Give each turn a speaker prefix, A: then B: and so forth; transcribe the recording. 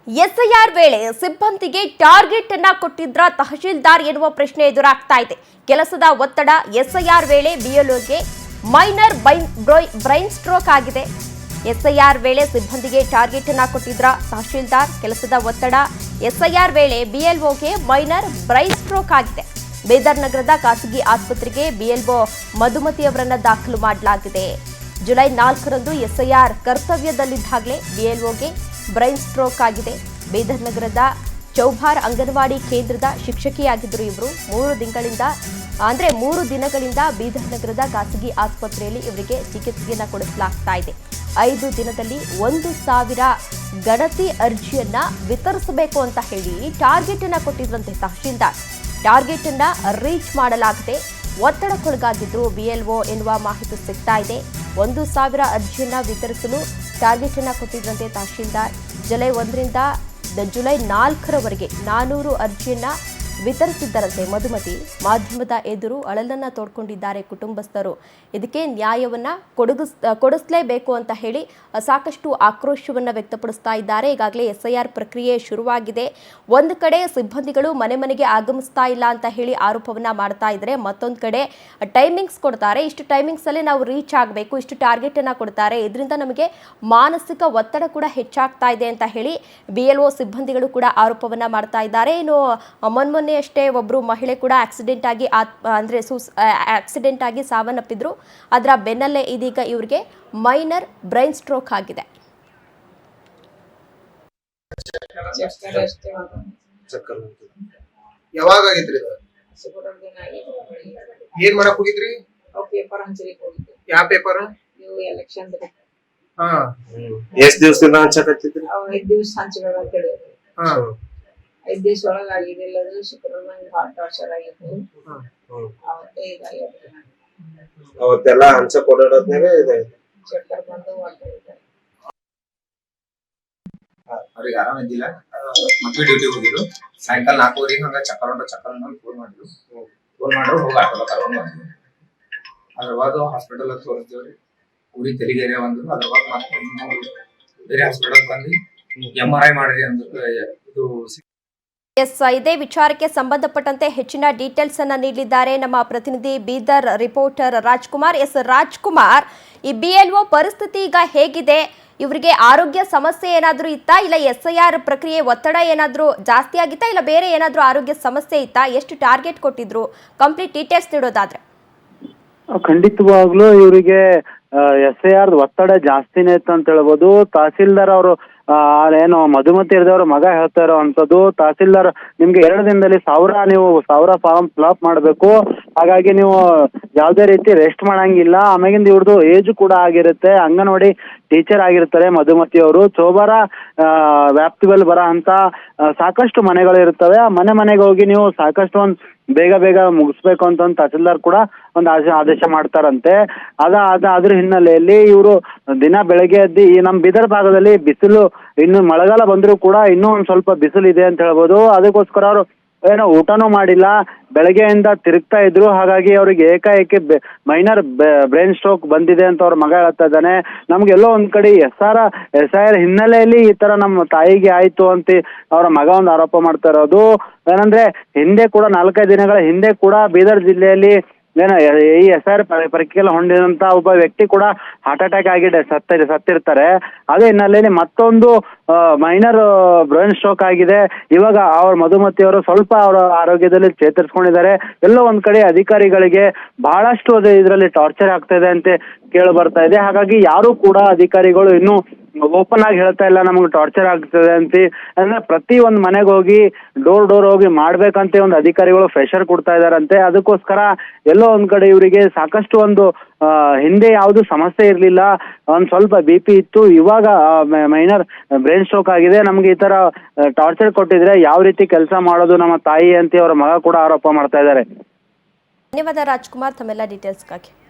A: SIR ವೇಳೆ ಸಿಬ್ಬಂದಿಗೆ target ಅನ್ನ ಕೊಟ್ಟಿದ್ರ ತಹಶೀಲ್ದಾರ್ ಎನ್ನುವ ಪ್ರಶ್ನೆ ಎದುರಾಗ್ತಾ ಇದೆ. ಕೆಲಸದ ಒತ್ತಡ ಎಸ್ಐಆರ್ ವೇಳೆ ಬಿಎಲ್ಒಗೆ ಮೈನರ್ ಬ್ರೈನ್ ಸ್ಟ್ರೋಕ್ ಆಗಿದೆ. ಎಸ್ಐಆರ್ ವೇಳೆ ಸಿಬ್ಬಂದಿಗೆ ಟಾರ್ಗೆಟ್ ಅನ್ನ ಕೊಟ್ಟಿದ್ರ ತಹಶೀಲ್ದಾರ್, ಕೆಲಸದ ಒತ್ತಡ ಎಸ್ಐಆರ್ ವೇಳೆ ಬಿಎಲ್ಒಗೆ ಮೈನರ್ ಬ್ರೈನ್ ಸ್ಟ್ರೋಕ್ ಆಗಿದೆ. ಬೀದರ್ ನಗರದ ಖಾಸಗಿ ಆಸ್ಪತ್ರೆಗೆ ಬಿಎಲ್ಒ ಮಧುಮತಿ ಅವರನ್ನ ದಾಖಲು ಮಾಡಲಾಗಿದೆ. ಜುಲೈ 4ರಂದು ಎಸ್ಐಆರ್ ಕರ್ತವ್ಯದಲ್ಲಿದ್ದಾಗಲೇ ಬಿಎಲ್ಒಗೆ ಬ್ರೈನ್ ಸ್ಟ್ರೋಕ್ ಆಗಿದೆ. ಬೀದರ್ ನಗರದ ಚೌಭಾರ್ ಅಂಗನವಾಡಿ ಕೇಂದ್ರದ ಶಿಕ್ಷಕಿಯಾಗಿದ್ದರು ಇವರು. 3 ದಿನಗಳಿಂದ ಬೀದರ್ ನಗರದ ಖಾಸಗಿ ಆಸ್ಪತ್ರೆಯಲ್ಲಿ ಇವರಿಗೆ ಚಿಕಿತ್ಸೆಯನ್ನು ಕೊಡಿಸಲಾಗ್ತಾ ಇದೆ. 5 ದಿನದಲ್ಲಿ 1,000 ಗಣತಿ ಅರ್ಜಿಯನ್ನ ವಿತರಿಸಬೇಕು ಅಂತ ಹೇಳಿ ಟಾರ್ಗೆಟ್ ಅನ್ನ ಕೊಟ್ಟಿದ್ರಂತೆ ತಹಶೀಲ್ದಾರ್. ಟಾರ್ಗೆಟ್ ಅನ್ನ ರೀಚ್ ಮಾಡಲಾಗದೆ ಒತ್ತಡಕ್ಕೊಳಗಾಗಿದ್ರು ಬಿಎಲ್ಒ ಎನ್ನುವ ಮಾಹಿತಿ ಸಿಗ್ತಾ ಇದೆ. 1,000 ಅರ್ಜಿಯನ್ನ ವಿತರಿಸಲು ಟಾರ್ಗೆಟ್ ಅನ್ನ ಕೊಟ್ಟಿದ್ರಂತೆ ತಹಶೀಲ್ದಾರ್. ಜುಲೈ 1ರಿಂದ ಜುಲೈ 4ರವರೆಗೆ 400 ಅರ್ಜಿಯನ್ನ ವಿತರಿಸಿದ್ದರಂತೆ ಮಧುಮತಿ. ಮಾಧ್ಯಮದ ಎದುರು ಅಳಲನ್ನ ತೋಡ್ಕೊಂಡಿದ್ದಾರೆ ಕುಟುಂಬಸ್ಥರು. ಇದಕ್ಕೆ ನ್ಯಾಯವನ್ನ ಕೊಡಿಸಲೇಬೇಕು ಅಂತ ಹೇಳಿ ಸಾಕಷ್ಟು ಆಕ್ರೋಶವನ್ನ ವ್ಯಕ್ತಪಡಿಸ್ತಾ ಇದ್ದಾರೆ. ಈಗಾಗಲೇ ಎಸ್ಐಆರ್ ಪ್ರಕ್ರಿಯೆ ಶುರುವಾಗಿದೆ. ಒಂದು ಕಡೆ ಸಿಬ್ಬಂದಿಗಳು ಮನೆಗೆ ಆಗಮಿಸ್ತಾ ಇಲ್ಲ ಅಂತ ಹೇಳಿ ಆರೋಪವನ್ನ ಮಾಡ್ತಾ ಇದ್ದಾರೆ. ಮತ್ತೊಂದು ಕಡೆ ಟೈಮಿಂಗ್ಸ್ ಕೊಡ್ತಾರೆ. ಇಷ್ಟು ಟೈಮಿಂಗ್ಸ್ ಅಲ್ಲಿ ನಾವು ರೀಚ್ ಆಗಬೇಕು, ಇಷ್ಟು ಟಾರ್ಗೆಟ್ ಅನ್ನ ಕೊಡ್ತಾರೆ. ಇದರಿಂದ ನಮಗೆ ಮಾನಸಿಕ ಒತ್ತಡ ಕೂಡ ಹೆಚ್ಚಾಗ್ತಾ ಇದೆ ಅಂತ ಹೇಳಿ ಬಿಎಲ್ಒ ಸಿಬ್ಬಂದಿಗಳು ಕೂಡ ಆರೋಪವನ್ನ ಮಾಡ್ತಾ ಇದ್ದಾರೆ. ಇನ್ನು ಮೊನ್ನೆ ಅಷ್ಟೇ ಒಬ್ಬರು ಮಹಿಳೆ ಕೂಡ ಆಕ್ಸಿಡೆಂಟ್ ಆಗಿ ಸಾವನ್ನಪ್ಪಿದ್ರು. ಅದರ ಬೆನ್ನಲ್ಲೇ ಇದೀಗ ಇವರಿಗೆ ಮೈನರ್ ಬ್ರೈನ್ ಸ್ಟ್ರೋಕ್ ಆಗಿದೆ.
B: ಯಾವಾಗ ಆಗಿದ್ರಿ? ಏನ್ ಮಾಡಕ್ ಹೋಗಿದ್ರಿ?
C: ಪೇಪರ್ ಹಂಚಲಿಕ್ಕೆ ಹೋಗಿದ್ವಿ.
B: ಯಾವ ಪೇಪರ್?
C: ಎಲೆಕ್ಷನ್
D: ಎಷ್ಟ್ ದಿವಸದಿಂದ ಹಂಚಕತ್ತಿದ್ರಿ?
C: 5 ದಿವಸ ಹಂಚಬೇಕು ಅಂತ ಹೇಳಿದ್ರು. 5 ದಿವಸ ಒಳಗೆ ಆಗಿದ್ದಿಲ್ಲ. ಅದು ಶುಕ್ರವಾರ ಹಾರ್ಟ್ ಟಾರ್ಚರ್ ಆಗಿತ್ತು. ಅವತ್ತೇ ಇದಾಗಿತ್ತು.
D: ಅವತ್ತೆಲ್ಲ ಹಂಚಕ್ ಓಡಾಡೋದ್ನಾಗ ಇದಾಯ್ತು.
C: ಚಕ್ಕರ್ ಬಂದು ಹೊರಟಿದ್ದಾರೆ.
B: ಅವ್ರಿಗೆ ಆರಾಮ ಇದ್ದಿಲ್ಲ. ಮದ್ವೆ ಡ್ಯೂಟಿ ಹೋಗಿದ್ರು. ಸಾಯಂಕಾಲ 4:00 ಹಂಗ ಚಕ್ಕರ್ ಫೋನ್ ಮಾಡಿದ್ರು. ಹೋಗಿ ಆಟೋದ ಕರ್ಕೊಂಡು ಬಂದ್ರು. ಅದ್ರವಾಗ ಹಾಸ್ಪಿಟಲ್ ತೋರಿಸ್ದೇವ್ರಿ. ಊರಿ ತೆಲಿಗೆರೆ ಬಂದ್ರು. ಅದ್ರವಾಗ ಮತ್ತೆ ಬೇರೆ ಹಾಸ್ಪಿಟಲ್ ಬಂದು MRI ಮಾಡಿರಿ ಅಂದ್ರು. ಇದು
A: ಇದೇ ವಿಚಾರಕ್ಕೆ ಸಂಬಂಧಪಟ್ಟಂತೆ ಹೆಚ್ಚಿನ ಡೀಟೇಲ್ಸ್ ಅನ್ನ ನೀಡಿದ್ದಾರೆ ನಮ್ಮ ಪ್ರತಿನಿಧಿ ಬೀದರ್ ರಿಪೋರ್ಟರ್ ರಾಜ್ಕುಮಾರ್. ರಾಜ್ಕುಮಾರ್, ಈ ಬಿಎಲ್ಒ ಪರಿಸ್ಥಿತಿ ಈಗ ಹೇಗಿದೆ? ಇವರಿಗೆ ಆರೋಗ್ಯ ಸಮಸ್ಯೆ ಏನಾದರೂ ಇತ್ತಾ, ಇಲ್ಲ ಎಸ್ಐಆರ್ ಪ್ರಕ್ರಿಯೆ ಒತ್ತಡ ಏನಾದರೂ ಜಾಸ್ತಿ ಆಗಿತ್ತಾ, ಇಲ್ಲ ಬೇರೆ ಏನಾದರೂ ಆರೋಗ್ಯ ಸಮಸ್ಯೆ ಇತ್ತಾ? ಎಷ್ಟು ಟಾರ್ಗೆಟ್ ಕೊಟ್ಟಿದ್ರು? ಕಂಪ್ಲೀಟ್ ಡೀಟೇಲ್ಸ್ ನೀಡೋದಾದ್ರೆ.
E: ಖಂಡಿತವಾಗ್ಲೂ ಇವರಿಗೆ ಎಸ್ಐಆರ್ ಒತ್ತಡ ಜಾಸ್ತಿನೇ ಇತ್ತು ಅಂತ ಹೇಳ್ಬೋದು. ತಹಸೀಲ್ದಾರ್ ಅವರು ಏನು ಮಧುಮತಿ ಇರ್ದವ್ರ ಮಗ ಹೇಳ್ತಾ ಇರೋವಂಥದ್ದು, ತಹಸೀಲ್ದಾರ್ ನಿಮ್ಗೆ 2 ದಿನದಲ್ಲಿ 1000 ಫಾರ್ಮ್ ಫಿಲ್ಅಪ್ ಮಾಡಬೇಕು, ಹಾಗಾಗಿ ನೀವು ಯಾವುದೇ ರೀತಿ ರೆಸ್ಟ್ ಮಾಡಂಗಿಲ್ಲ. ಆಮೇಗಿಂದ ಇವ್ರದ್ದು ಏಜ್ ಕೂಡ ಆಗಿರುತ್ತೆ. ಅಂಗನವಾಡಿ ಟೀಚರ್ ಆಗಿರ್ತಾರೆ ಮಧುಮತಿ ಅವರು. ಚೋಬಾರ ವ್ಯಾಪ್ತಿಯಲ್ಲಿ ಬರೋ ಅಂತ ಸಾಕಷ್ಟು ಮನೆಗಳು ಇರ್ತವೆ. ಆ ಮನೆಗೆ ಹೋಗಿ ನೀವು ಸಾಕಷ್ಟು ಒಂದು ಬೇಗ ಮುಗಿಸ್ಬೇಕು ಅಂತ ಒಂದು ತಹಸೀಲ್ದಾರ್ ಕೂಡ ಒಂದು ಆದೇಶ ಮಾಡ್ತಾರಂತೆ. ಅದ್ರ ಹಿನ್ನೆಲೆಯಲ್ಲಿ ಇವರು ದಿನ ಬೆಳಗ್ಗೆ ಎದ್ದು ಈ ನಮ್ಮ ಬೀದರ್ ಭಾಗದಲ್ಲಿ ಬಿಸಿಲು, ಇನ್ನು ಮಳೆಗಾಲ ಬಂದರೂ ಕೂಡ ಇನ್ನೂ ಒಂದು ಸ್ವಲ್ಪ ಬಿಸಿಲು ಇದೆ ಅಂತ ಹೇಳ್ಬೋದು. ಅದಕ್ಕೋಸ್ಕರ ಅವರು ಏನೋ ಊಟನೂ ಮಾಡಿಲ್ಲ, ಬೆಳಗ್ಗೆಯಿಂದ ತಿರುಗ್ತಾ ಇದ್ರು. ಹಾಗಾಗಿ ಅವ್ರಿಗೆ ಏಕಾಏಕಿ ಮೈನರ್ ಬ್ರೈನ್ ಸ್ಟ್ರೋಕ್ ಬಂದಿದೆ ಅಂತ ಅವ್ರ ಮಗ ಹೇಳ್ತಾ ಇದ್ದಾನೆ. ನಮ್ಗೆಲ್ಲೋ ಒಂದ್ ಕಡೆ ಎಸ್ಐಆರ್ ಹಿನ್ನೆಲೆಯಲ್ಲಿ ಈ ತರ ನಮ್ಮ ತಾಯಿಗೆ ಆಯ್ತು ಅಂತ ಅವರ ಮಗ ಒಂದು ಆರೋಪ ಮಾಡ್ತಾ ಇರೋದು. ಏನಂದ್ರೆ ಹಿಂದೆ ಕೂಡ 4-5 ದಿನಗಳ ಹಿಂದೆ ಕೂಡ ಬೀದರ್ ಜಿಲ್ಲೆಯಲ್ಲಿ ಈ ಎಸ್ಐಆರ್ ಪರೀಕ್ಷೆಯಲ್ಲಿ ಹೊಂದಿದಂತ ಒಬ್ಬ ವ್ಯಕ್ತಿ ಕೂಡ ಹಾರ್ಟ್ ಅಟ್ಯಾಕ್ ಆಗಿ ಸತ್ತಿರ್ತಾರೆ. ಅದೇ ಹಿನ್ನೆಲೆಯಲ್ಲಿ ಮತ್ತೊಂದು ಮೈನರ್ ಬ್ರೈನ್ ಸ್ಟ್ರೋಕ್ ಆಗಿದೆ. ಇವಾಗ ಅವ್ರ ಮಧುಮತಿ ಅವರು ಸ್ವಲ್ಪ ಅವರ ಆರೋಗ್ಯದಲ್ಲಿ ಚೇತರಿಸ್ಕೊಂಡಿದ್ದಾರೆ. ಎಲ್ಲೋ ಒಂದ್ ಕಡೆ ಅಧಿಕಾರಿಗಳಿಗೆ ಬಹಳಷ್ಟು ಇದರಲ್ಲಿ ಟಾರ್ಚರ್ ಆಗ್ತಾ ಇದೆ ಅಂತ ಕೇಳಿ ಬರ್ತಾ ಇದೆ. ಹಾಗಾಗಿ ಯಾರು ಕೂಡ ಅಧಿಕಾರಿಗಳು ಇನ್ನೂ ಓಪನ್ ಆಗಿ ಹೇಳ್ತಾ ಇಲ್ಲ ನಮ್ಗೆ ಟಾರ್ಚರ್ ಆಗ್ತದೆ ಅಂತ. ಅಂದ್ರೆ ಪ್ರತಿ ಒಂದು ಮನೆಗೆ ಹೋಗಿ ಡೋರ್ ಹೋಗಿ ಮಾಡ್ಬೇಕಂತ ಒಂದು ಅಧಿಕಾರಿಗಳು ಪ್ರೆಷರ್ ಕೊಡ್ತಾ ಇದಾರಂತೆ. ಅದಕ್ಕೋಸ್ಕರ ಎಲ್ಲೋ ಒಂದ್ ಕಡೆ ಇವರಿಗೆ ಸಾಕಷ್ಟು ಒಂದು ಹಿಂದೆ ಯಾವುದು ಸಮಸ್ಯೆ ಇರ್ಲಿಲ್ಲ, ಒಂದ್ ಸ್ವಲ್ಪ BP ಇತ್ತು, ಇವಾಗ ಮೈನರ್ ಬ್ರೈನ್ ಸ್ಟ್ರೋಕ್ ಆಗಿದೆ. ನಮ್ಗೆ ಈ ತರ ಟಾರ್ಚರ್ ಕೊಟ್ಟಿದ್ರೆ ಯಾವ ರೀತಿ ಕೆಲಸ ಮಾಡೋದು ನಮ್ಮ ತಾಯಿ ಅಂತ ಅವರ ಮಗ ಕೂಡ ಆರೋಪ ಮಾಡ್ತಾ ಇದ್ದಾರೆ.
A: ಧನ್ಯವಾದ ರಾಜ್ಕುಮಾರ್ ತಮ್ಮೆಲ್ಲ ಡೀಟೇಲ್ಸ್ಗಾಗಿ.